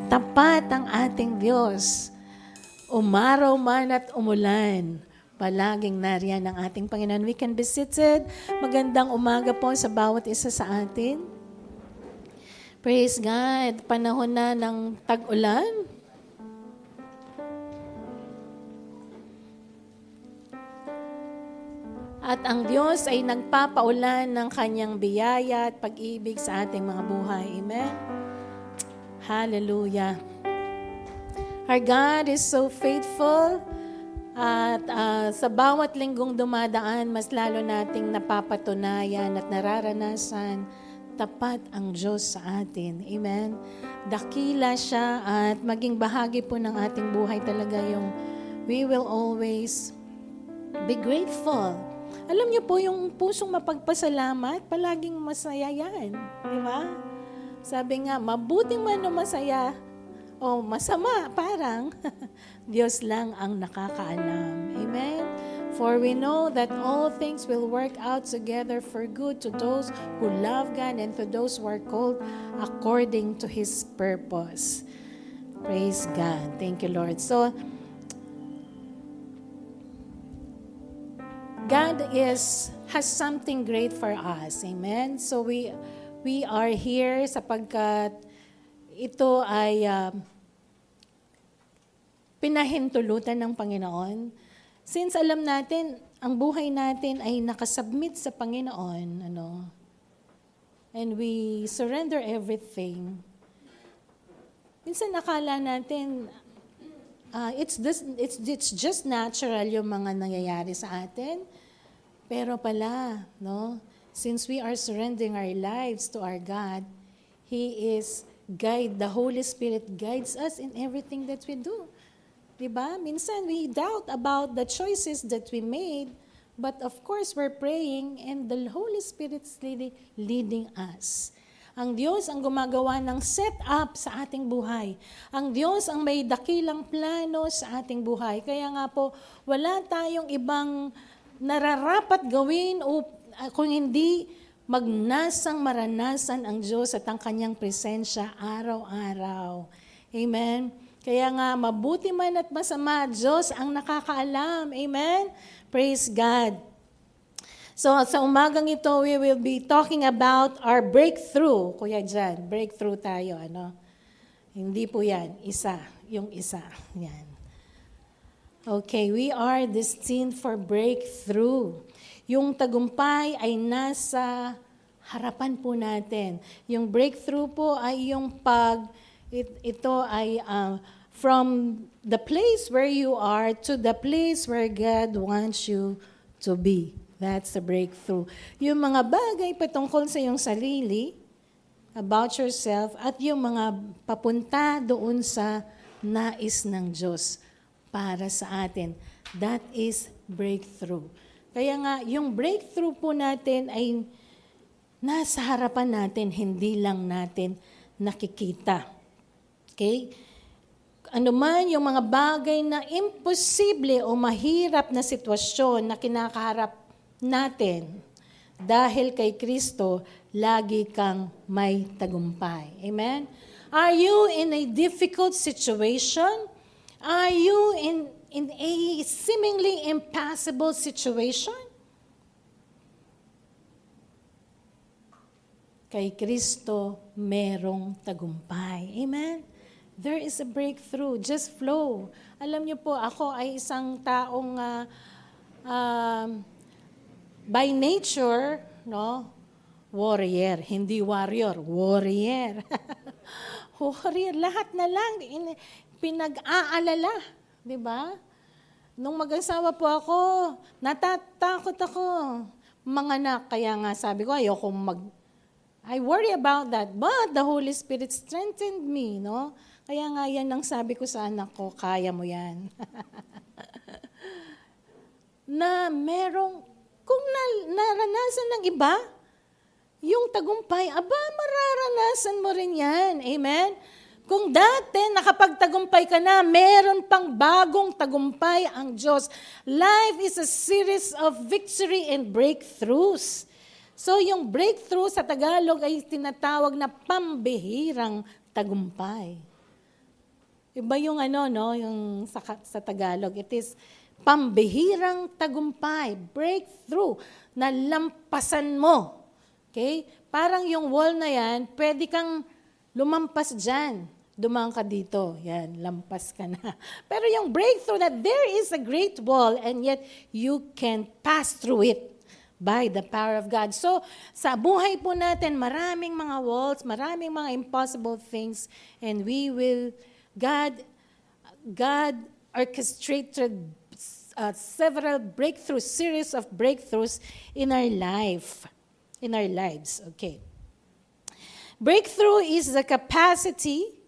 Tapat ang ating Diyos. Umaraw man at umulan, palaging nariyan ang ating Panginoon. We can be seated. Magandang umaga po sa bawat isa sa atin. Praise God. Panahon na ng tag-ulan. At ang Diyos ay nagpapaulan ng kanyang biyaya at pag-ibig sa ating mga buhay. Amen? Hallelujah. Our God is so faithful. At sa bawat linggong dumadaan, mas lalo nating napapatunayan at nararanasan, tapat ang Diyos sa atin. Amen? Dakila siya at maging bahagi po ng ating buhay talaga yung we will always be grateful. Alam niyo po, yung pusong mapagpasalamat, palaging masaya yan. Di ba? Sabi nga, mabuting man o masaya, o masama, parang Diyos lang ang nakakaalam. Amen? For we know that all things will work out together for good to those who love God and to those who are called according to His purpose. Praise God. Thank you, Lord. So, God has something great for us. Amen? So we are here sapagkat ito ay pinahintulutan ng Panginoon. Since alam natin, ang buhay natin ay nakasubmit sa Panginoon, and we surrender everything. Minsan nakala natin, it's just natural yung mga nangyayari sa atin. Pero pala, since we are surrendering our lives to our God, He is the Holy Spirit guides us in everything that we do. Diba? Minsan we doubt about the choices that we made, but of course we're praying and the Holy Spirit is leading us. Ang Diyos ang gumagawa ng set-up sa ating buhay. Ang Diyos ang may dakilang plano sa ating buhay. Kaya nga po, wala tayong ibang nararapat gawin o kung hindi magnasang maranasan ang Diyos at ang kanyang presensya araw-araw. Amen? Kaya nga, mabuti man at masama, Diyos ang nakakaalam. Amen? Praise God. So, sa umagang ito, we will be talking about our breakthrough. Kuya Jan, breakthrough tayo, Hindi po yan, yung isa. Yan. Okay, we are destined for breakthrough. Yung tagumpay ay nasa harapan po natin. Yung breakthrough po ay yung ito ay from the place where you are to the place where God wants you to be. That's the breakthrough. Yung mga bagay patungkol sa iyong sarili, about yourself, at yung mga papunta doon sa nais ng Diyos para sa atin. That is breakthrough. Kaya nga, yung breakthrough po natin ay nasa harapan natin, hindi lang natin nakikita. Okay? Ano man yung mga bagay na imposible o mahirap na sitwasyon na kinakaharap natin, dahil kay Kristo, lagi kang may tagumpay. Amen? Are you in a difficult situation? Are you in a seemingly impossible situation? Kay Kristo, merong tagumpay. Amen? There is a breakthrough. Just flow. Alam niyo po, ako ay isang taong by nature, warrior. Hindi warrior, warrior. Warrior, lahat na lang pinag-aalala. Diba? Nung mag-asawa po ako, natatakot ako. Mga anak, kaya nga sabi ko, I worry about that. But the Holy Spirit strengthened me, Kaya nga yan ang sabi ko sa anak ko, kaya mo yan. Na merong, kung naranasan ng iba, yung tagumpay, mararanasan mo rin yan. Amen? Kung dati nakapagtagumpay ka na, meron pang bagong tagumpay ang Diyos. Life is a series of victory and breakthroughs. So yung breakthrough sa Tagalog ay tinatawag na pambihirang tagumpay. Iba yung no, yung sa Tagalog. It is pambihirang tagumpay, breakthrough, na lampasan mo. Okay? Parang yung wall na yan, pwede kang lumampas dyan. Dumaan ka dito. Yan, lampas ka na. Pero yung breakthrough na there is a great wall and yet you can pass through it by the power of God. So, sa buhay po natin, maraming mga walls, maraming mga impossible things, and God orchestrated several breakthroughs, series of breakthroughs in our lives. Okay. Breakthrough is the capacity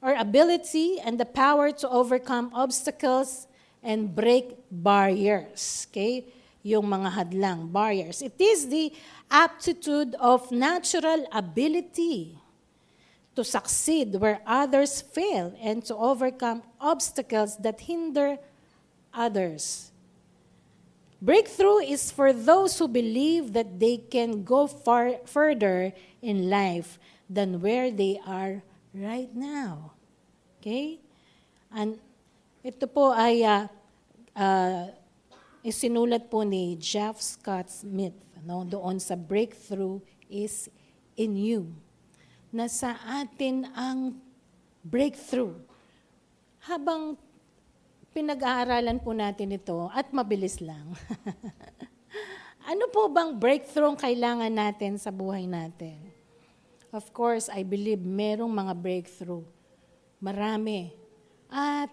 or ability and the power to overcome obstacles and break barriers. Okay? Yung mga hadlang, barriers. It is the aptitude of natural ability to succeed where others fail and to overcome obstacles that hinder others. Breakthrough is for those who believe that they can go further in life than where they are right now. Okay? And ito po ay isinulat po ni Jeff Scott Smith, doon sa breakthrough is in you. Nasa atin ang breakthrough. Habang pinag-aaralan po natin ito, at mabilis lang. Ano po bang breakthrough ang kailangan natin sa buhay natin? Of course, I believe merong mga breakthrough. Marami. At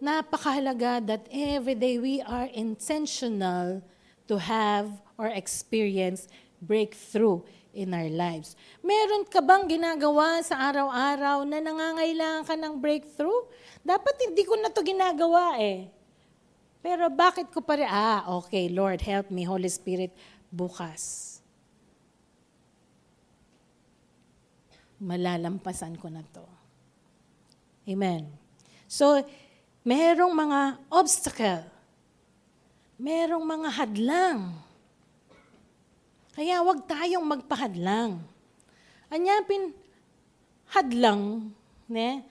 napakahalaga that every day we are intentional to have or experience breakthrough in our lives. Meron ka bang ginagawa sa araw-araw na nangangailangan ka ng breakthrough? Dapat hindi ko na to ginagawa eh. Pero bakit ko pa rin, okay, Lord, help me, Holy Spirit, bukas. Malalampasan ko na to. Amen. So, merong mga obstacle. Merong mga hadlang. Kaya wag tayong magpahadlang. Anyapin, hadlang, ne?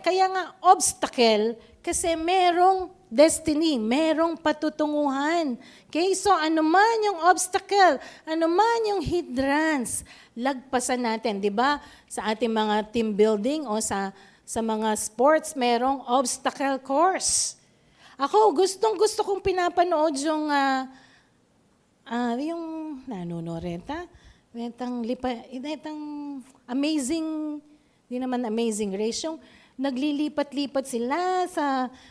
Kaya nga obstacle, kasi merong destiny, merong patutunguhan. Okay, so anuman yung obstacle, anuman yung hindrance, lagpasan natin, di ba? Sa ating mga team building o sa mga sports, merong obstacle course. Ako, gustong-gusto kong pinapanood yung Renta amazing, di naman amazing race, yung naglilipat-lipat sila,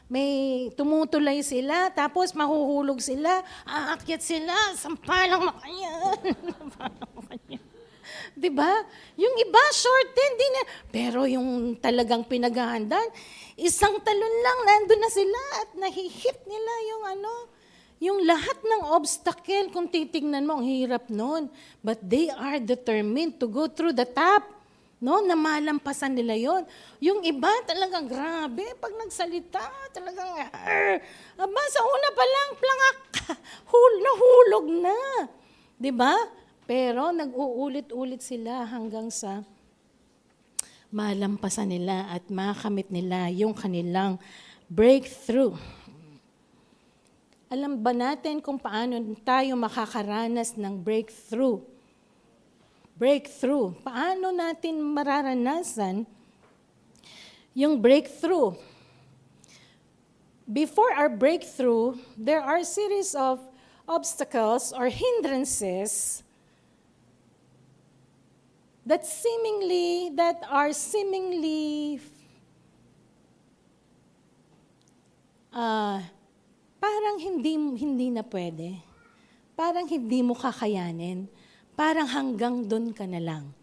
may tumutulay sila, tapos mahuhulog sila, aakyat sila, sampalang makayan. Diba? Yung iba, short din, pero yung talagang pinaghahandaan, isang talon lang, nandun na sila at nahihit nila yung lahat ng obstacle. Kung titignan mo, ang hirap nun. But they are determined to go through the top. Na malampasan nila yon. Yung iba talagang grabe, pag nagsalita, talagang, sa una pa lang, plangak, nahulog na. Diba? Pero nag-uulit-ulit sila hanggang sa malampasan nila at makamit nila yung kanilang breakthrough. Alam ba natin kung paano tayo makakaranas ng breakthrough? Breakthrough. Paano natin mararanasan yung breakthrough? Before our breakthrough, there are a series of obstacles or hindrances that are seemingly parang hindi na pwede. Parang hindi mo kakayanin. Parang hanggang doon ka na lang.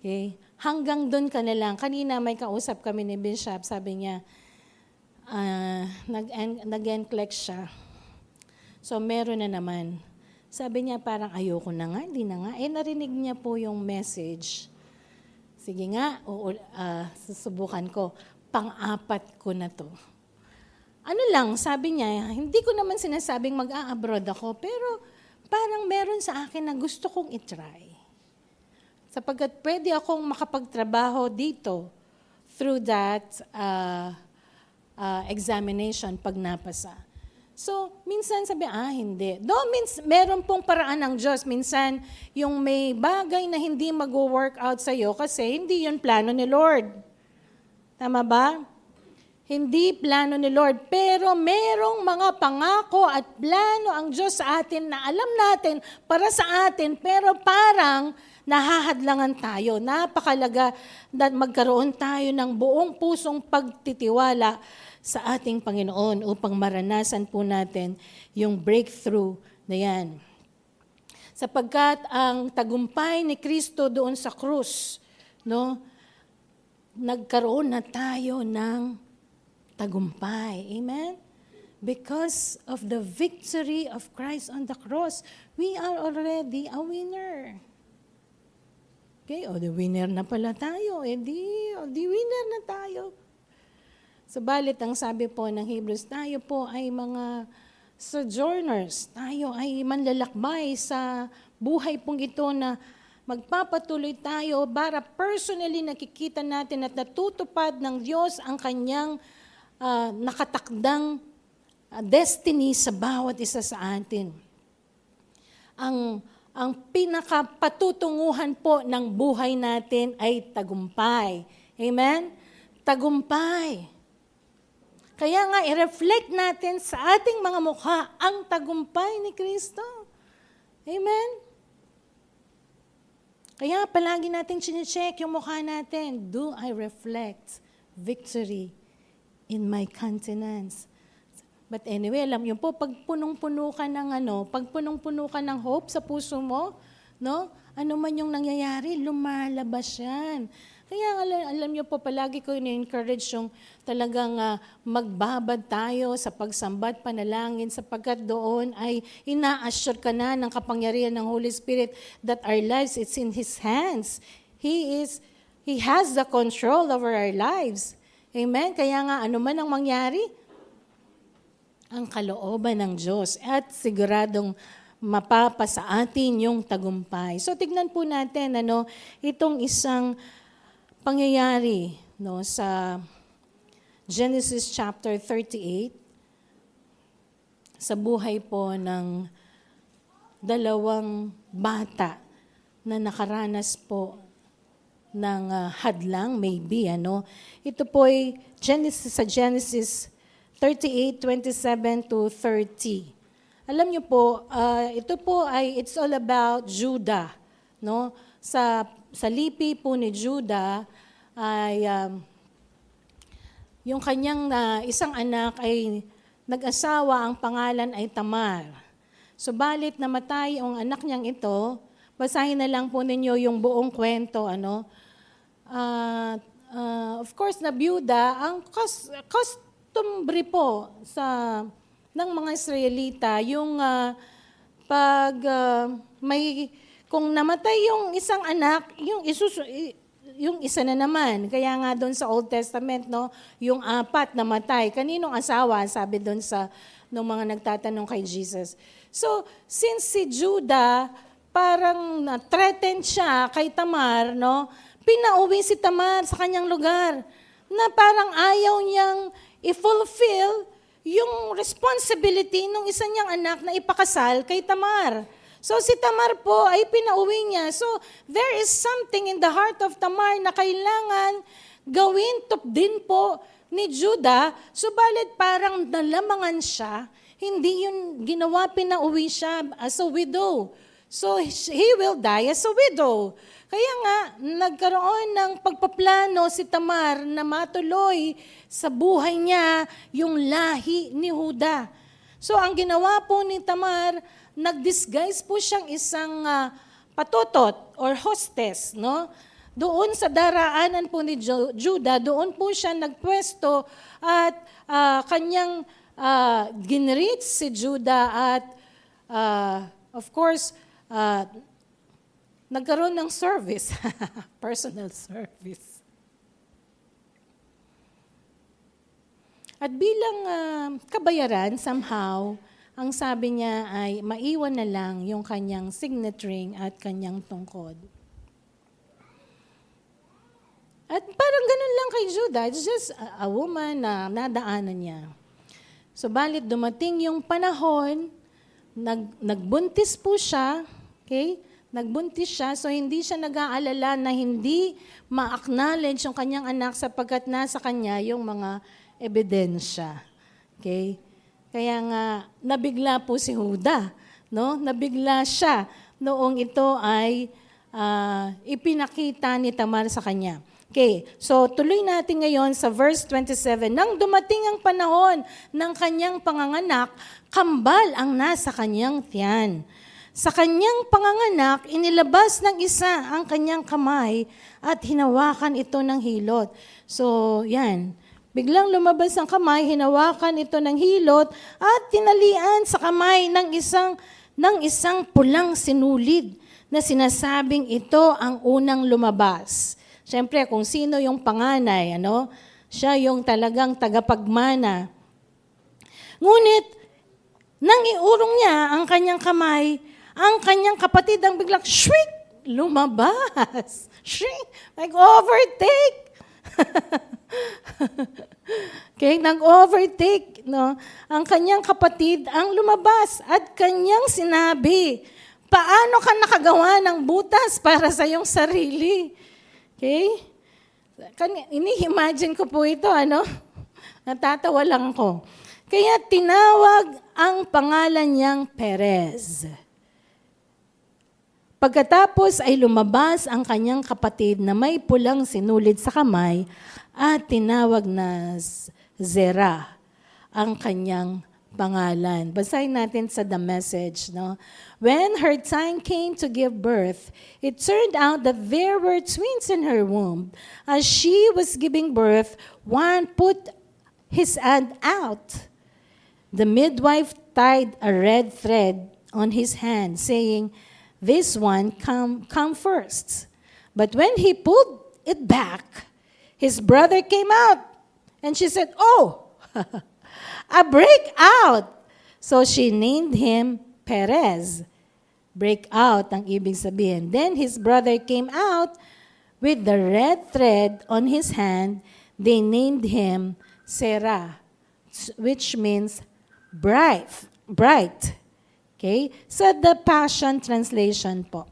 Okay? Hanggang doon ka na lang. Kanina may kausap kami ni Bishop, sabi niya, nag-NCLEX siya. So meron na naman. Sabi niya parang ayoko na nga, hindi na nga. Narinig niya po yung message. Sige nga, susubukan ko. Pang-apat ko na to. Ano lang, sabi niya, hindi ko naman sinasabing mag-a-abroad ako, pero parang meron sa akin na gusto kong itry. Sapagkat pwede akong makapagtrabaho dito through that examination pag napasa. So, minsan sabi, hindi. Though meron pong paraan ng Diyos. Minsan, yung may bagay na hindi mag-work out sa'yo kasi hindi yun plano ni Lord. Tama ba? Hindi plano ni Lord. Pero merong mga pangako at plano ang Diyos sa atin na alam natin para sa atin, pero parang nahahadlangan tayo. Napakalaga na magkaroon tayo ng buong pusong pagtitiwala sa ating Panginoon upang maranasan po natin yung breakthrough na yan. Sapagkat ang tagumpay ni Kristo doon sa krus, no, nagkaroon na tayo ng tagumpay. Amen? Because of the victory of Christ on the cross, we are already a winner. Okay, the winner na pala tayo. Di winner na tayo. Subalit ang sabi po ng Hebrews, tayo po ay mga sojourners. Tayo ay manlalakbay sa buhay pong ito na magpapatuloy tayo para personally nakikita natin at natutupad ng Diyos ang kanyang nakatakdang destiny sa bawat isa sa atin. Ang pinakapatutunguhan po ng buhay natin ay tagumpay. Amen? Tagumpay. Kaya nga, i-reflect natin sa ating mga mukha ang tagumpay ni Kristo. Amen? Kaya palagi natin chinecheck yung mukha natin. Do I reflect victory in my countenance? But anyway, alam niyo po, pag punong-puno ka ng hope sa puso mo, no? Ano man yung nangyayari, lumalabas yan. Kaya alam niyo po, palagi ko ini-encourage yung talagang magbabad tayo sa pagsambat, panalangin, sapagkat doon ay ina-assure ka na ng kapangyarihan ng Holy Spirit that our lives, it's in His hands. He has the control over our lives. Amen? Kaya nga, ano man ang mangyari, ang kalooban ng Diyos at siguradong mapapasa atin yung tagumpay. So tignan po natin itong isang pangyayari sa Genesis chapter 38 sa buhay po ng dalawang bata na nakaranas po ng hadlang, maybe. Ito po ay Genesis 38:27 to 30. Alam niyo po, ito po ay it's all about Judah, no? Sa lipi po ni Judah ay yung kanyang isang anak ay nag-asawa, ang pangalan ay Tamar. Subalit namatay ang anak niyang ito. Basahin na lang po ninyo yung buong kwento, of course, na byuda, ang customary po ng mga Israelita, yung kung namatay yung isang anak, yung isa na naman. Kaya nga doon sa Old Testament, yung 4 namatay. Kaninong asawa? Sabi doon nung mga nagtatanong kay Jesus. So, since si Judah, parang na-threatened siya kay Tamar, pinauwi si Tamar sa kanyang lugar na parang ayaw niyang i-fulfill yung responsibility ng isa niyang anak na ipakasal kay Tamar. So si Tamar po ay pinauwi niya. So there is something in the heart of Tamar na kailangan gawin din po ni Judah, subalit parang nalamangan siya, hindi yun ginawa, pinauwi siya as a widow. So he will die as a widow. Kaya nga, nagkaroon ng pagpaplano si Tamar na matuloy sa buhay niya yung lahi ni Juda. So ang ginawa po ni Tamar, nag-disguise po siyang isang patutot or hostess, Doon sa daraanan po ni Juda, doon po siya nagpwesto at kanyang ginreach si Juda at of course, nagkaroon ng service, personal service. At bilang kabayaran, somehow, ang sabi niya ay maiwan na lang yung kanyang signet ring at kanyang tungkod. At parang ganun lang kay Judah. It's just a woman na nadaanan niya. So, balit dumating yung panahon, nagbuntis po siya, okay? Nagbuntis siya, so hindi siya nag-aalala na hindi ma-acknowledge yung kanyang anak sapagkat nasa kanya yung mga ebidensya. Okay? Kaya nga, nabigla po si Judah. No? Nabigla siya noong ito ay ipinakita ni Tamar sa kanya. Okay, so tuloy natin ngayon sa verse 27. Nang dumating ang panahon ng kanyang panganganak, kambal ang nasa kanyang tiyan. Sa kanyang panganganak, inilabas ng isa ang kanyang kamay at hinawakan ito ng hilot. So, yan. Biglang lumabas ang kamay, hinawakan ito ng hilot at tinalian sa kamay ng isang pulang sinulid na sinasabing ito ang unang lumabas. Siyempre, kung sino yung panganay, siya yung talagang tagapagmana. Ngunit, nang iurong niya ang kanyang kamay, ang kanyang kapatid ang biglang, shriek, lumabas. Shriek, like overtake. Okay, nag-overtake. No? Ang kanyang kapatid ang lumabas at kanyang sinabi, paano ka nakagawa ng butas para sa iyong sarili? Okay? Ini-imagine ko po ito, Natatawa lang ako. Kaya tinawag ang pangalan niyang Perez. Pagkatapos ay lumabas ang kanyang kapatid na may pulang sinulid sa kamay at tinawag na Zerah ang kanyang pangalan. Basahin natin sa The Message. No? When her time came to give birth, it turned out that there were twins in her womb. As she was giving birth, one put his hand out. The midwife tied a red thread on his hand, saying, this one come first. But when he pulled it back, his brother came out. And she said, oh, a breakout. So she named him Perez. Breakout ang ibig sabihin. Then his brother came out with the red thread on his hand. They named him Serah, which means bright. Okay? So the Passion Translation po.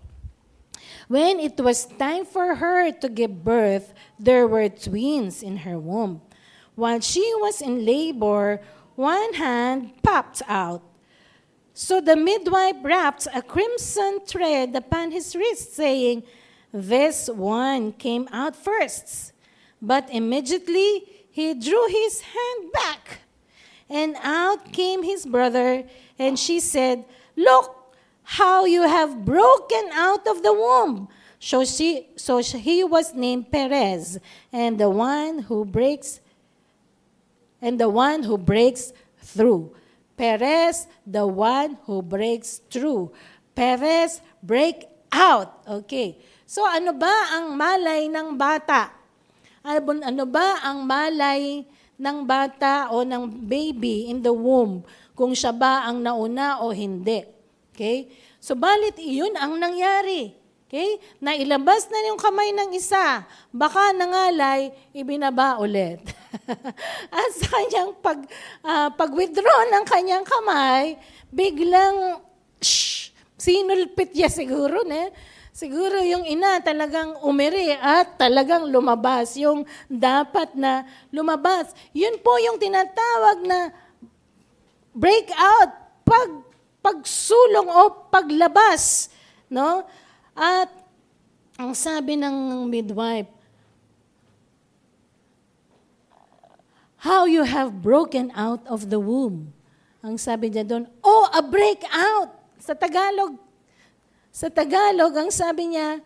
When it was time for her to give birth, there were twins in her womb. While she was in labor, one hand popped out. So the midwife wrapped a crimson thread upon his wrist, saying, this one came out first. But immediately he drew his hand back, and out came his brother, and she said, look how you have broken out of the womb. So he was named Perez, and the one who breaks through. Perez, the one who breaks through. Perez, break out. Okay. So ano ba ang malay ng bata? Ano ba ang malay ng bata o ng baby in the womb? Kung siya ba ang nauna o hindi. Okay? So, balit iyon ang nangyari. Okay? Nailabas na yung kamay ng isa. Baka nangalay, ibinaba ulit. At sa kanyang pag-withdraw ng kanyang kamay, biglang, sinulpit niya siguro, Siguro yung ina talagang umiri at talagang lumabas. Yung dapat na lumabas. Yun po yung tinatawag na breakout, pagsulong o paglabas, no? At ang sabi ng midwife, how you have broken out of the womb. Ang sabi niya doon, oh, a breakout. Sa Tagalog, ang sabi niya,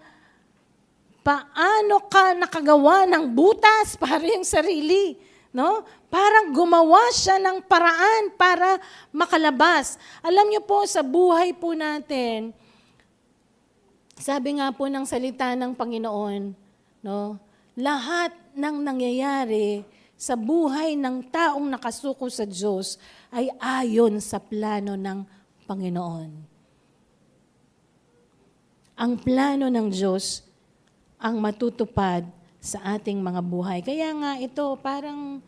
paano ka nakagawa ng butas para yung sarili? No? Parang gumawa siya ng paraan para makalabas. Alam niyo po, sa buhay po natin, sabi nga po ng salita ng Panginoon, no? Lahat ng nangyayari sa buhay ng taong nakasuko sa Diyos ay ayon sa plano ng Panginoon. Ang plano ng Diyos ang matutupad sa ating mga buhay. Kaya nga ito parang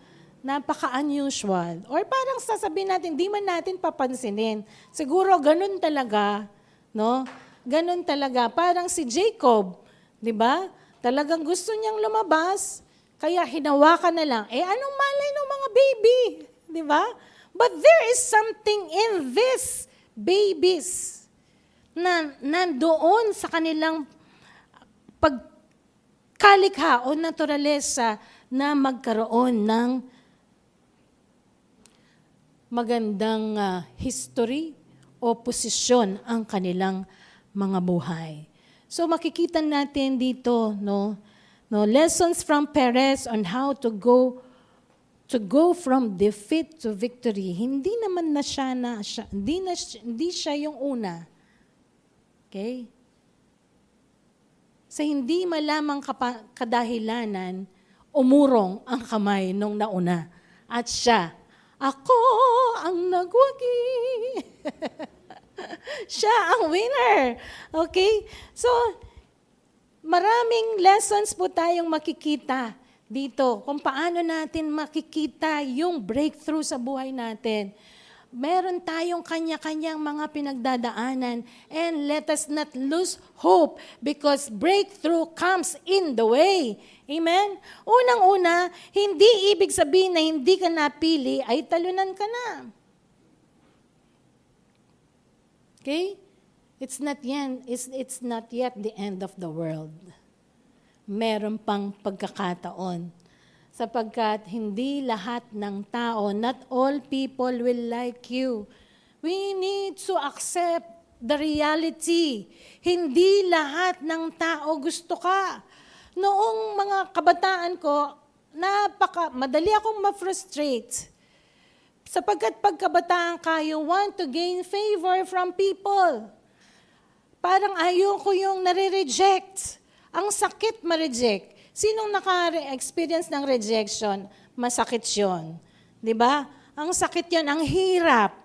napaka-unusual. Or parang sasabihin natin, di man natin papansinin. Siguro ganun talaga, no? Ganun talaga. Parang si Jacob, di ba? Talagang gusto niyang lumabas, kaya hinawakan na lang. Anong malay ng mga baby? Di ba? But there is something in these babies na nandoon sa kanilang pagkalikha o naturalesa na magkaroon ng magandang history o posisyon ang kanilang mga buhay. So makikita natin dito, no, lessons from Perez on how to go from defeat to victory. Hindi naman hindi siya yung una. Okay? Sa hindi malamang kadahilanan, umurong ang kamay nung nauna. At siya, ako ang nagwagi. Siya ang winner. Okay? So, maraming lessons po tayong makikita dito kung paano natin makikita yung breakthrough sa buhay natin. Meron tayong kanya-kanyang mga pinagdadaanan, and let us not lose hope because breakthrough comes in the way. Amen? Unang-una, hindi ibig sabihin na hindi ka napili ay talunan ka na. Okay? It's not yet the end of the world. Meron pang pagkakataon. Sapagkat hindi lahat ng tao, not all people will like you. We need to accept the reality. Hindi lahat ng tao gusto ka. Noong mga kabataan ko, madali akong ma-frustrate. Sapagkat pagkabataan ka, you want to gain favor from people. Parang ayoko yung nare-reject. Ang sakit ma-reject. Sinong naka-experience ng rejection? Masakit yun. Diba? Ang sakit yun, ang hirap.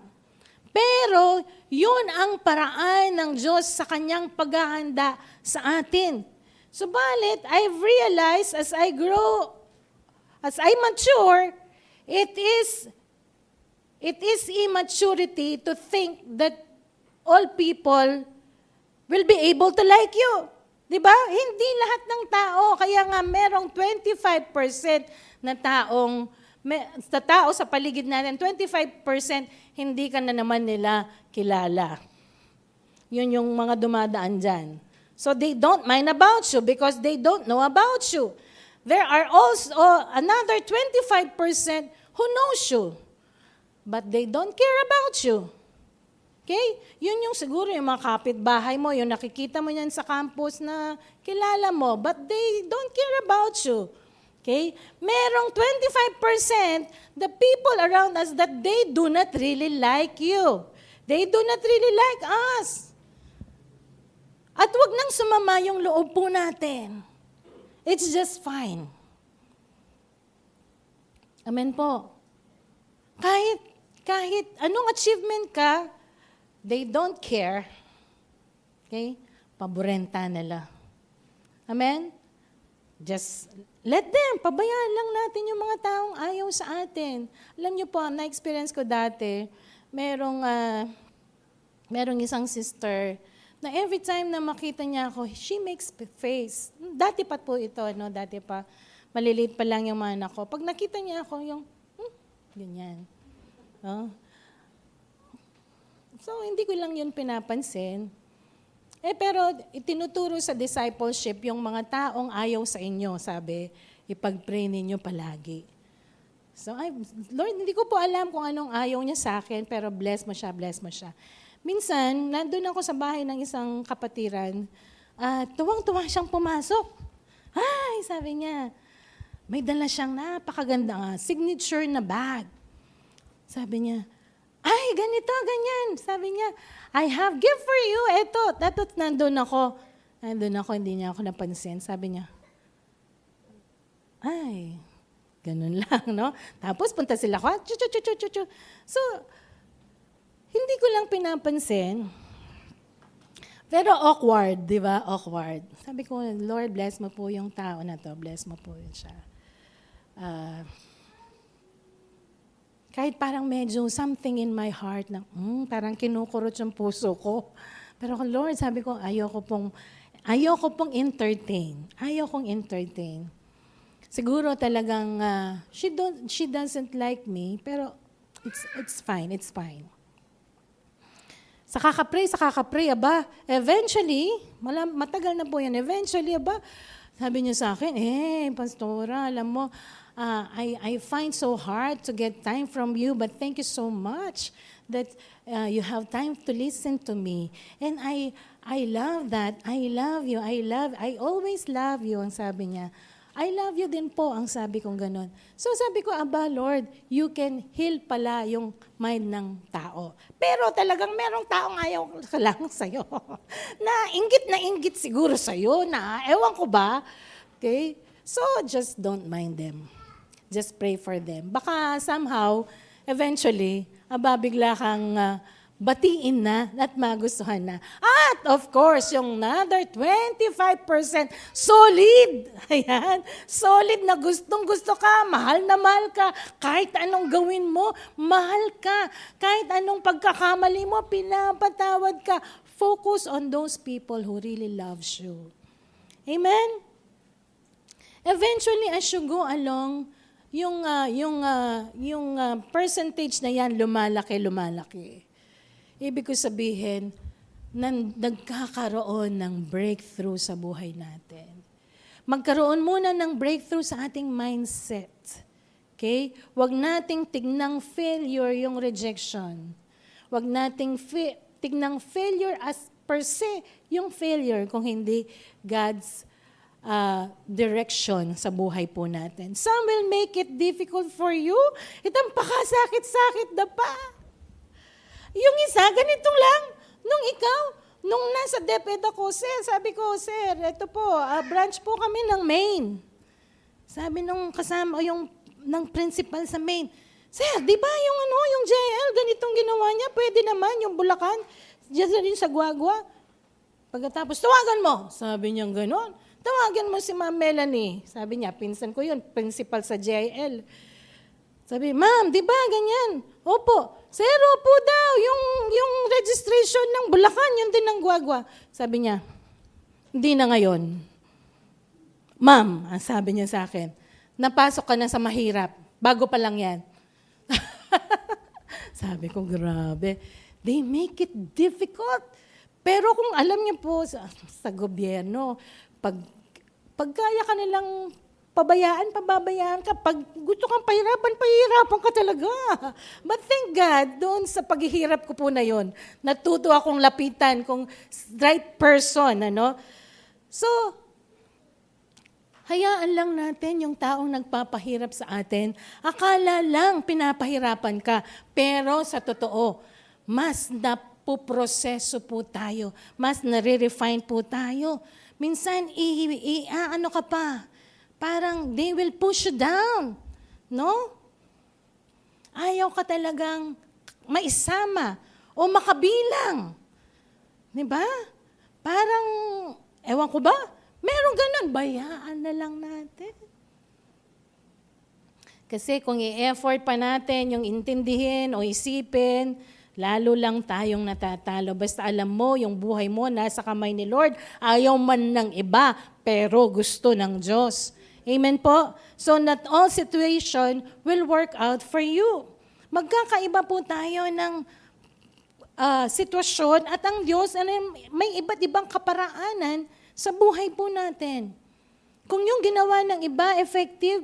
Pero, yun ang paraan ng Diyos sa kanyang paghahanda sa atin. Subalit, I've realized as I grow, as I mature, it is immaturity to think that all people will be able to like you. Diba? Hindi lahat ng tao. Kaya nga merong 25% na tao sa paligid natin, 25% hindi ka na naman nila kilala. Yun yung mga dumadaan dyan. So they don't mind about you because they don't know about you. There are also another 25% who knows you, but they don't care about you. Okay? Yun yung siguro yung mga kapitbahay mo, yung nakikita mo yan sa campus na kilala mo, but they don't care about you. Okay? Merong 25%, the people around us that they do not really like you. They do not really like us. At wag nang sumama yung loob po natin. It's just fine. Amen po. Kahit anong achievement ka, they don't care. Okay? Paborenta nila. Amen? Just let them. Pabayaan lang natin yung mga taong ayaw sa atin. Alam niyo po, na-experience ko dati, merong isang sister na every time na makita niya ako, she makes face. Dati pa po ito, no? Dati pa. Maliliit pa lang yung mga anak ko. Pag nakita niya ako, yung, ganyan. No? So, hindi ko lang yun pinapansin. Pero itinuturo sa discipleship yung mga taong ayaw sa inyo, sabi, ipag-pray ninyo palagi. So, Lord, hindi ko po alam kung anong ayaw niya sa akin, pero bless mo siya, bless mo siya. Minsan, nandun ako sa bahay ng isang kapatiran, tuwang-tuwa siyang pumasok. Ay, sabi niya, may dala siyang napakaganda signature na bag. Sabi niya, ay, ganito, ganyan. Sabi niya, I have gift for you. Eto, nandun ako, hindi niya ako napansin. Sabi niya, ay, ganun lang, no? Tapos punta sila ko, chu. So, hindi ko lang pinapansin, Pero awkward, di ba? Awkward. Sabi ko, Lord, bless mo po yung tao na to. Bless mo po yun siya. Ah, kahit parang medyo something in my heart na parang kinukurot yung puso ko. Pero Lord, sabi ko, ayoko pong entertain. Ayokong entertain. Siguro talagang she doesn't like me, pero it's fine, it's fine. Sa kakapray, aba, eventually, matagal na po yan, eventually, aba, sabi niya sa akin, Pastora, alam mo, I find so hard to get time from you, but thank you so much that you have time to listen to me. And I love that. I love you. I always love you, ang sabi niya. I love you din po, ang sabi kong ganun. So sabi ko, aba Lord, you can heal pala yung mind ng tao. Pero talagang merong taong ayaw lang sa'yo. Na inggit siguro sa'yo, na ewan ko ba. Okay? So just don't mind them. Just pray for them. Baka somehow, eventually, bigla kang batiin na at magustuhan na. At of course, yung another 25% solid. Ayan. Solid na gustong-gusto ka, mahal na mahal ka. Kahit anong gawin mo, mahal ka. Kahit anong pagkakamali mo, pinapatawad ka. Focus on those people who really loves you. Amen? Eventually, as you go along, yung percentage na yan, lumalaki. Ibig ko sabihin, nagkakaroon ng breakthrough sa buhay natin. Magkaroon muna ng breakthrough sa ating mindset. Okay? Huwag nating tignang failure yung rejection. Huwag nating tignang failure as per se yung failure kung hindi God's direction sa buhay po natin. Some will make it difficult for you. Itang pakasakit-sakit na pa. Yung isa, ganito lang. Nung nasa DepEd ako, sir, sabi ko, sir, ito po, branch po kami ng Maine. Sabi nung kasama, ng principal sa Maine, sir, di ba yung JL, ganitong ginawa niya, pwede naman, yung Bulacan, diyan rin sa Guagua. Pagkatapos, tawagan mo. Sabi niya gano'n. Tawagan mo si Ma'am Melanie. Sabi niya, pinsan ko yun, principal sa JL. Sabi, ma'am, di ba ganyan? Opo. Zero po daw, yung registration ng Bulacan, yun din ng Guagua. Sabi niya, hindi na ngayon. Ma'am, ang sabi niya sa akin, napasok ka na sa mahirap. Bago pa lang yan. Sabi ko, grabe. They make it difficult. Pero kung alam niyo po sa gobyerno, pag kaya ka nilang pababayaan ka. Pag gusto kang pahirapan ka talaga. But thank God, doon sa paghihirap ko po na yon, natuto akong lapitan kung right person. So, hayaan lang natin yung taong nagpapahirap sa atin. Akala lang pinapahirapan ka. Pero sa totoo, mas napuproseso po tayo. Mas nare-refine po tayo. Minsan, ano ka pa? Parang they will push you down. No? Ayaw ka talagang maisama o makabilang. Diba? Parang, ewan ko ba? Meron ganun. Bayaan na lang natin. Kasi kung i-effort pa natin yung intindihin o isipin, lalo lang tayong natatalo. Basta alam mo, yung buhay mo nasa kamay ni Lord. Ayaw man ng iba, pero gusto ng Diyos. Amen po? So not all situation will work out for you. Magkakaiba po tayo ng sitwasyon at ang Diyos may iba't ibang kaparaanan sa buhay po natin. Kung yung ginawa ng iba effective,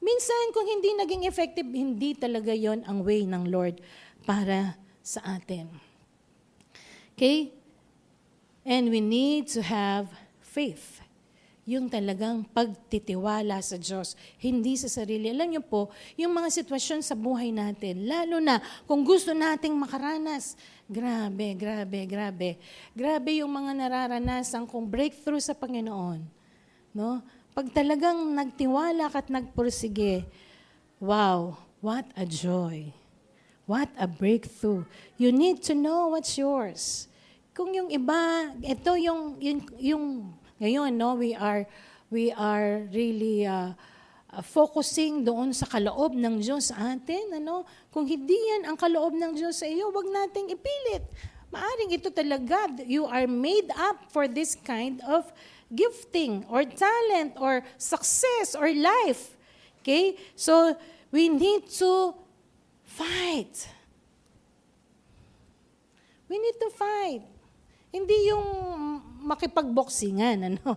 minsan kung hindi naging effective, hindi talaga yon ang way ng Lord para sa atin. Okay? And we need to have faith. Yung talagang pagtitiwala sa Diyos, hindi sa sarili. Alam niyo po, yung mga sitwasyon sa buhay natin, lalo na kung gusto nating makaranas, grabe. Grabe yung mga nararanasan kong breakthrough sa Panginoon. No? Pag talagang nagtiwala ka at nagpursige, wow, what a joy. What a breakthrough. You need to know what's yours. Kung yung iba, ito yung ngayon, no, we are really focusing doon sa kaloob ng Diyos sa atin. Ano? Kung hindi yan ang kaloob ng Diyos sa iyo, wag nating ipilit. Maaring ito talaga, you are made up for this kind of gifting or talent or success or life. Okay? So, we need to fight. We need to fight. Hindi yung makipagboxingan, ano?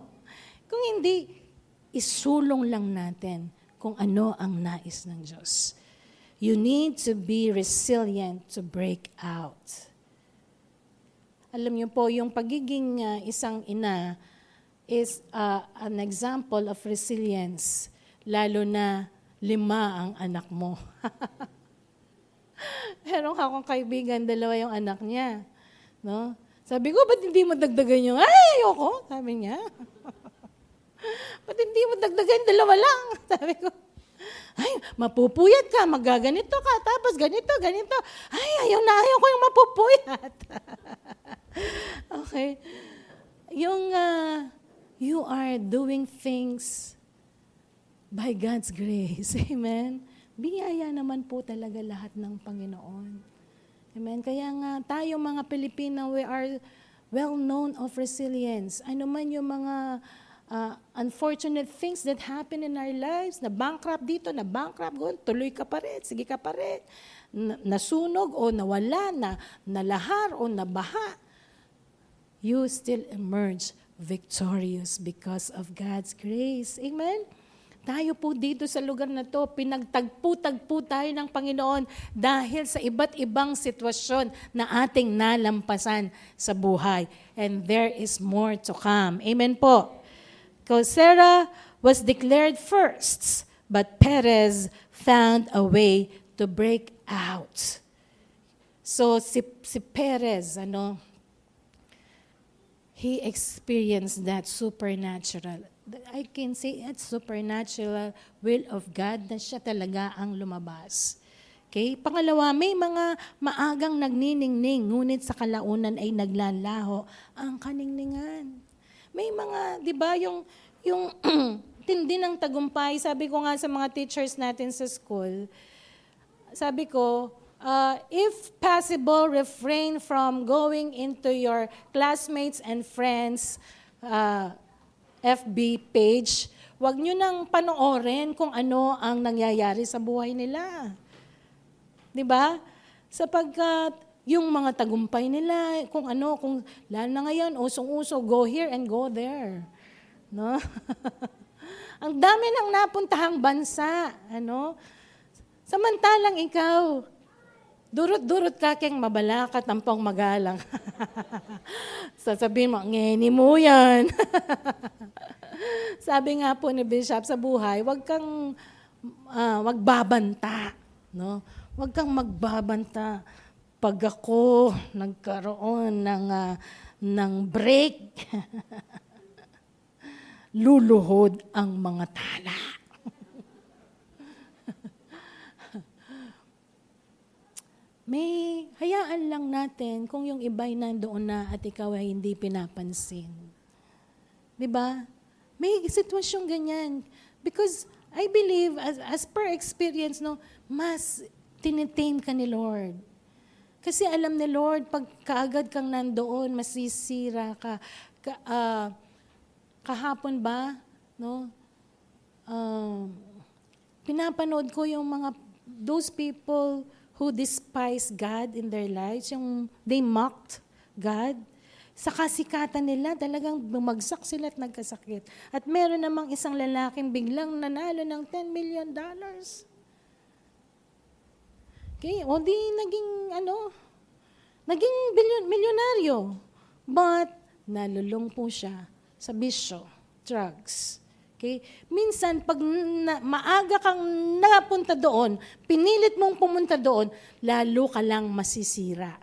Kung hindi, isulong lang natin kung ano ang nais ng Diyos. You need to be resilient to break out. Alam niyo po, yung pagiging isang ina is an example of resilience, lalo na 5 ang anak mo. Meron akong kaibigan, 2 yung anak niya. No? Sabi ko, ba't hindi mo dagdagan yung, ayoko, sabi niya. Ba't hindi mo dagdagan, 2 lang? Sabi ko, ay, mapupuyat ka, magaganito ka, tapos ganito. Ay, ayaw ko yung mapupuyat. Okay. Yung, you are doing things by God's grace. Amen? Biyaya naman po talaga lahat ng Panginoon. Amen? Kaya nga, tayo mga Pilipino, we are well known of resilience. Ano man yung mga unfortunate things that happen in our lives, na bankrupt dito, na bankrupt doon, tuloy ka pa rin, sige ka pa rin, nasunog o nawala, nalahar o nabaha, you still emerge victorious because of God's grace. Amen? Tayo po dito sa lugar na to, pinagtagpo-tagpo tayo ng Panginoon dahil sa iba't ibang sitwasyon na ating nalampasan sa buhay. And there is more to come. Amen po. Because Sarah was declared first, but Perez found a way to break out. So si Perez, he experienced that supernatural. I can say it's supernatural will of God na siya talaga ang lumabas. Okay? Pangalawa, may mga maagang nagniningning, ngunit sa kalaunan ay naglalaho ang kaningningan. May mga, di ba, yung tindi ng tagumpay, sabi ko nga sa mga teachers natin sa school, sabi ko, if possible, refrain from going into your classmates and friends' FB page. Huwag nyo nang panoorin kung ano ang nangyayari sa buhay nila. Di ba? Sapagkat yung mga tagumpay nila, kung lalo na ngayon, usong-uso, go here and go there. No? Ang dami ng napuntahang bansa. Samantalang ikaw, durot-durot ka keng mabala ka, tampong magalang. Sasabihin mo, ngeni mo yan. Sabi nga po ni Bishop, sa buhay, wag kang magbabanta. No? Wag kang magbabanta. Pag ako nagkaroon ng break, luluhod ang mga tala. May hayaan lang natin kung yung iba'y nandoon na at ikaw ay hindi pinapansin. Di ba? May sitwasyong ganyan. Because I believe, as per experience, mas tinitain ka ni Lord. Kasi alam ni Lord, pag kaagad kang nandoon, masisira ka. Kahapon ba, pinapanood ko yung those people who despise God in their lives, they mocked God. Sa kasikatan nila, talagang bumagsak sila at nagkasakit. At meron namang isang lalaking biglang nanalo ng $10 million. Okay, o di naging milyonaryo. But, nalulong po siya sa bisyo, drugs. Okay? Minsan, pag maaga kang napunta doon, pinilit mong pumunta doon, lalo ka lang masisira.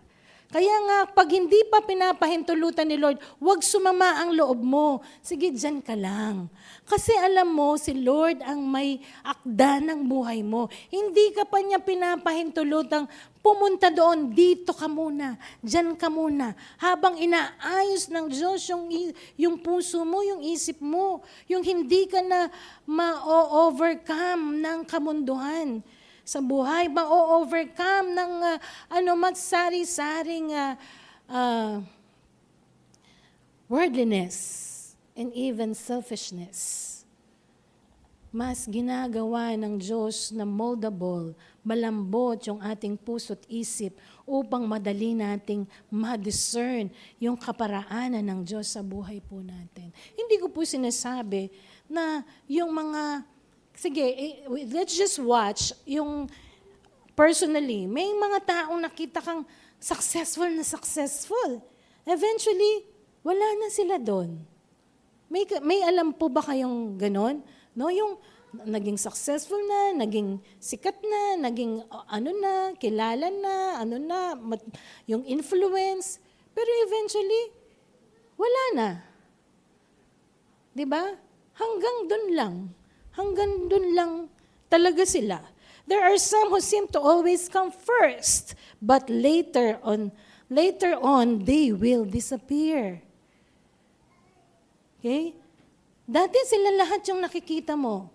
Kaya nga, pag hindi pa pinapahintulutan ni Lord, huwag sumama ang loob mo. Sige, dyan ka lang. Kasi alam mo, si Lord ang may akda ng buhay mo. Hindi ka pa niya pinapahintulutang pumunta doon, dito ka muna, dyan ka muna. Habang inaayos ng Diyos yung puso mo, yung isip mo, yung hindi ka na ma-overcome ng kamunduhan sa buhay, ma-overcome ng sari-saring worldliness and even selfishness. Mas ginagawa ng Diyos na moldable, malambot yung ating puso't isip upang madali nating ma-discern yung kaparaanan ng Diyos sa buhay po natin. Hindi ko po sinasabi na yung mga, sige, let's just watch yung personally, may mga taong nakita kang successful na successful. Eventually, wala na sila doon. May alam po ba kayong ganon? No, yung naging successful na, naging sikat na, naging kilala na, yung influence. Pero eventually, wala na. 'Di ba? Hanggang doon lang. Hanggang doon lang talaga sila. There are some who seem to always come first, but later on, they will disappear. Okay? Dati sila lahat yung nakikita mo.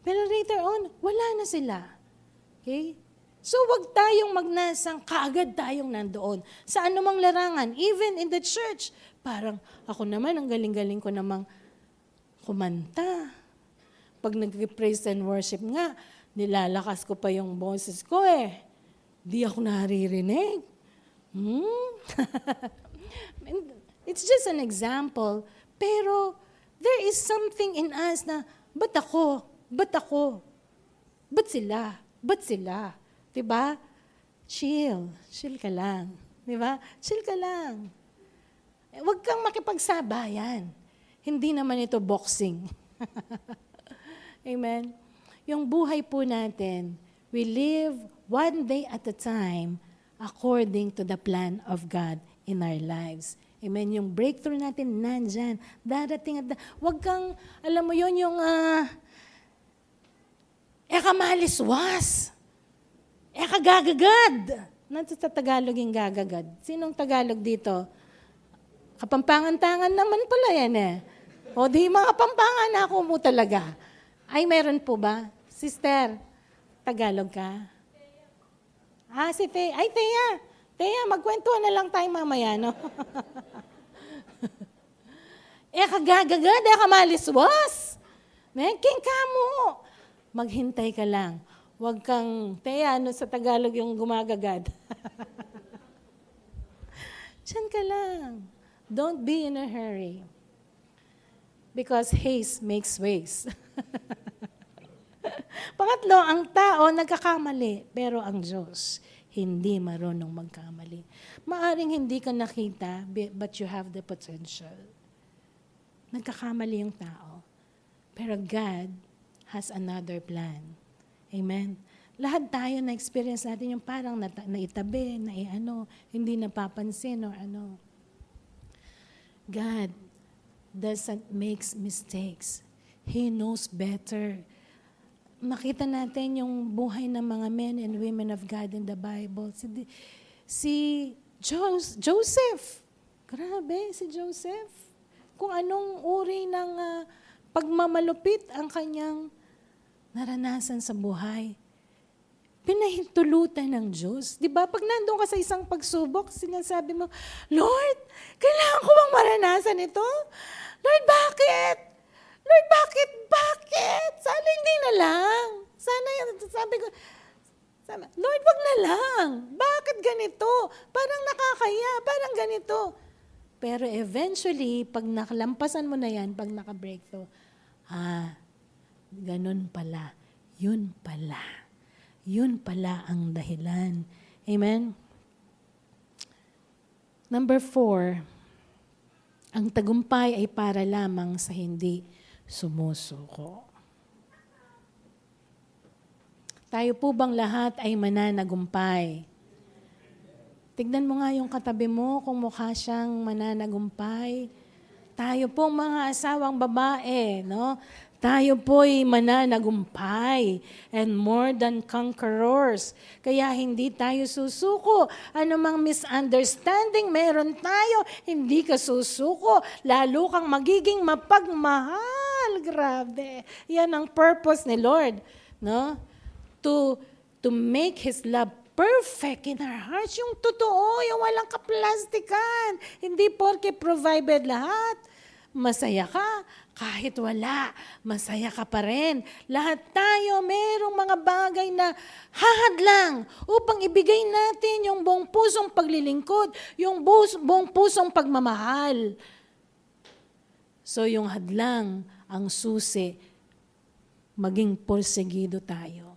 Pero later on, wala na sila. Okay? So wag tayong magnasang kaagad tayong nandoon. Sa anumang larangan, even in the church. Parang ako naman, ang galing-galing ko namang kumanta. Pag nag-praise and worship nga, nilalakas ko pa yung boses ko eh. Di ako naririnig. It's just an example. Pero there is something in us na, ba't ako? Ba't ako? Ba't sila? Ba't sila? Diba? Chill ka lang. Diba? Chill ka lang. Huwag kang makipagsabayan. Hindi naman ito boxing. Amen? Yung buhay po natin, we live one day at a time according to the plan of God in our lives. Amen? Yung breakthrough natin nandyan. Darating at huwag kang, alam mo yun, yung kamaliswas. Kagagagad. Nandito sa Tagalog yung gagagad. Sinong Tagalog dito? Kapampangan-tangan naman pala yan eh. O di mga Kapampangan ako mo talaga. Ay, meron po ba? Sister, Tagalog ka? Si Thea. Ay, Thea. Thea, magkwentuhan na lang tayo mamaya, no? Kagagagad, kamaliswas. King ka mo. Maghintay ka lang. Huwag kang, Thea, sa Tagalog yung gumagagad. Diyan ka lang. Don't be in a hurry. Because haste makes waste. Pangatlo, ang tao nagkakamali, pero ang Diyos hindi marunong magkamali. Maaring hindi ka nakita, but you have the potential. Nagkakamali yung tao. Pero God has another plan. Amen? Lahat tayo na-experience natin yung parang naitabi, hindi napapansin or ano. God doesn't make mistakes. He knows better. Makita natin yung buhay ng mga men and women of God in the Bible. Si Joseph. Grabe, si Joseph. Kung anong uri ng pagmamalupit ang kanyang naranasan sa buhay. Pinahintulutan ng Diyos. Di ba? Pag nandun ka sa isang pagsubok, sinasabi mo, Lord, kailangan ko bang maranasan ito? Lord, bakit? Lord, bakit? Bakit? Sana hindi na lang. Sana, sabi ko, Lord, wag na lang. Bakit ganito? Parang nakakaya, parang ganito. Pero eventually, pag nakalampasan mo na yan, pag naka-breakthrough, ganun pala. Yun pala. Yun pala ang dahilan. Amen? Number 4, ang tagumpay ay para lamang sa hindi sumusuko. Tayo po bang lahat ay mananagumpay? Tignan mo nga yung katabi mo kung mukha siyang mananagumpay. Tayo pong mga asawang babae, no? Tayo po'y mananagumpay and more than conquerors. Kaya hindi tayo susuko. Ano mang misunderstanding meron tayo, hindi ka susuko. Lalo kang magiging mapagmahal. Grabe. Yan ang purpose ni Lord, no? To make His love perfect in our hearts. Yung totoo, yung walang kaplastikan. Hindi porke provided lahat. Masaya ka, kahit wala, masaya ka pa rin. Lahat tayo merong mga bagay na hahadlang upang ibigay natin yung buong pusong paglilingkod, yung buong pusong pagmamahal. So yung hadlang, ang susi, maging porsigido tayo.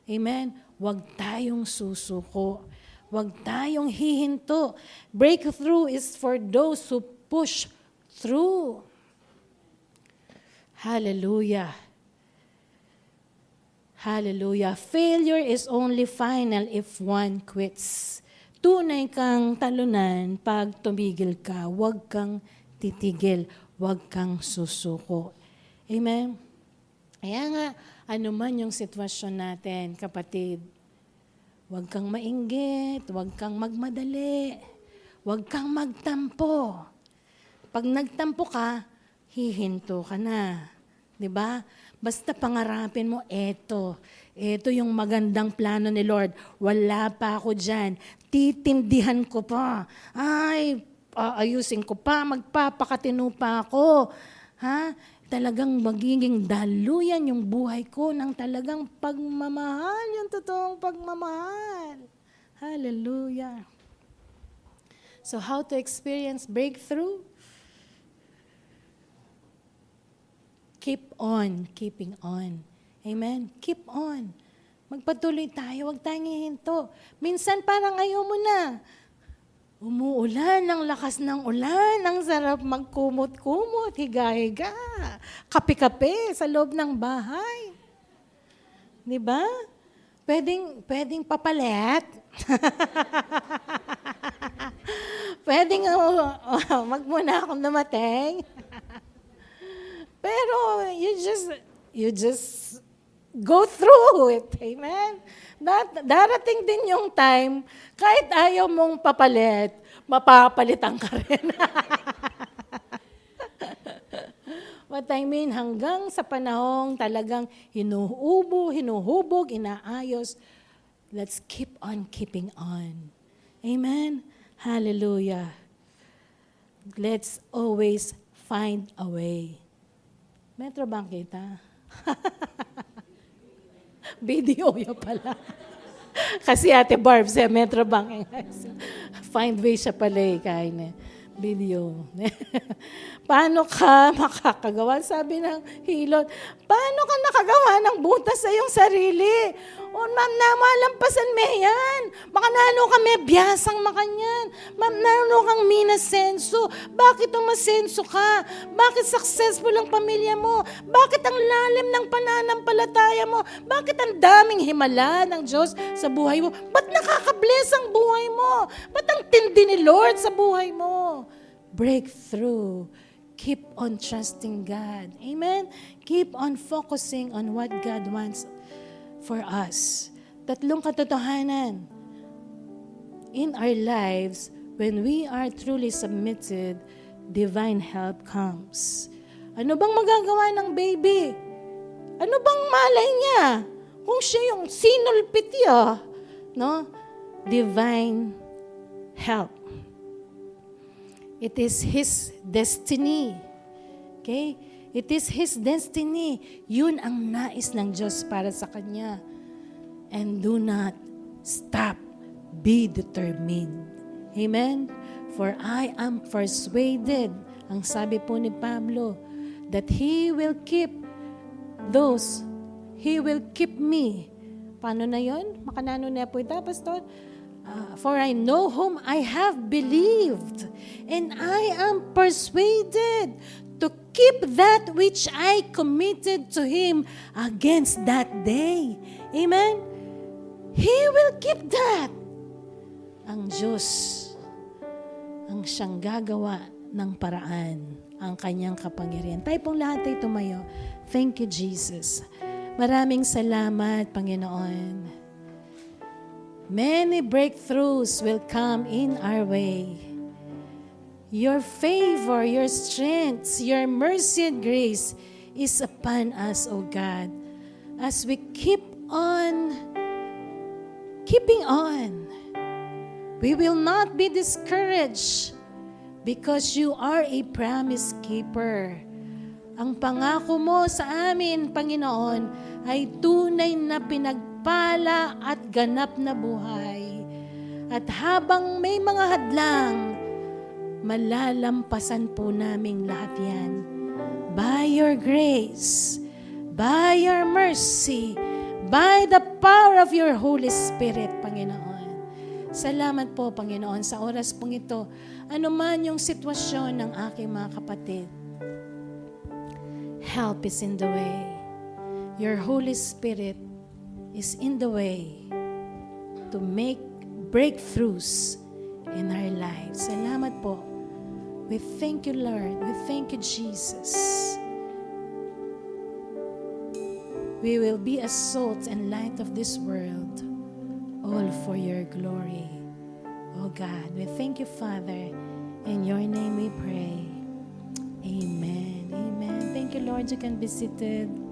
Amen? Huwag tayong susuko. Huwag tayong hihinto. Breakthrough is for those who push through. Hallelujah. Hallelujah. Failure is only final if one quits. Tunay kang talunan pag tumigil ka. Huwag kang titigil. Huwag kang susuko. Amen? Kaya nga, ano man yung sitwasyon natin, kapatid, huwag kang mainggit, huwag kang magmadali, huwag kang magtampo. Pag nagtampo ka, hihinto ka na. 'Di ba? Basta pangarapin mo, eto yung magandang plano ni Lord. Wala pa ako dyan. Titindihan ko pa. Ay, ayusin ko pa, magpapakatino pa ako. Ha? Talagang magiging daluyan yung buhay ko ng talagang pagmamahal, yung totoong pagmamahal. Hallelujah. So how to experience breakthrough? Keep on keeping on. Amen? Keep on. Magpatuloy tayo, huwag tayong hihinto. Minsan parang ayaw mo na. Umuulan, ang lakas ng ulan, ang sarap magkumot-kumot, higa-higa, kape-kape sa loob ng bahay. Di ba? Pwedeng papalit. Pwedeng magmuna akong dumating. Pero you just go through it. Amen? Darating din yung time, kahit ayaw mong papalit, mapapalitan ka rin. What I mean, hanggang sa panahong talagang hinuhubog, inaayos, let's keep on keeping on. Amen? Hallelujah. Let's always find a way. Metro Bank kita. Video yun pala. Kasi Ate Barb sa Metro Bank. Find way siya pala kahit na. Video. Paano ka makakagawa? Sabi ng hilot, paano ka nakagawa ng butas sa iyong sarili? O ma'am, namalampasan mo yan. Baka nalo ka may biyasang makanyan. Ma'am, nalo kang minasenso. Bakit umasenso ka? Bakit successful ang pamilya mo? Bakit ang lalim ng pananampalataya mo? Bakit ang daming himala ng Diyos sa buhay mo? Ba't nakaka-bless ang buhay mo? Ba't ang tindi ni Lord sa buhay mo? Breakthrough. Keep on trusting God. Amen? Keep on focusing on what God wants for us. Tatlong katotohanan. In our lives, when we are truly submitted, divine help comes. Ano bang magagawa ng baby? Ano bang malay niya? Kung siya yung sinulpit niya, no? Divine help. It is His destiny. Okay? It is His destiny. Yun ang nais ng Diyos para sa Kanya. And do not stop. Be determined. Amen? For I am persuaded, ang sabi po ni Pablo, that He will keep those, He will keep me. Paano na yun? Makanano na po ito, Pastor? For I know whom I have believed, and I am persuaded to keep that which I committed to Him against that day. Amen? He will keep that. ang Diyos ang siyang gagawa ng paraan, ang kanyang kapangyarihan. Tayo pong lahat ay tumayo. Thank you, Jesus. Maraming salamat, Panginoon. Many breakthroughs will come in our way. Your favor, your strength, your mercy and grace is upon us, O God. As we keeping on, we will not be discouraged because you are a promise keeper. Ang pangako mo sa amin, Panginoon, ay tunay na pinagpala at ganap na buhay. At habang may mga hadlang, malalampasan po naming lahat yan. By your grace, by your mercy, by the power of your Holy Spirit, Panginoon. Salamat po, Panginoon, sa oras pong ito. Ano man yung sitwasyon ng aking mga kapatid, help is in the way. Your Holy Spirit is in the way to make breakthroughs in our lives. Salamat po. We thank you, Lord. We thank you, Jesus. We will be as salt and light of this world, all for your glory. Oh God, we thank you, Father. In your name we pray. Amen. Amen. Thank you, Lord. You can be seated.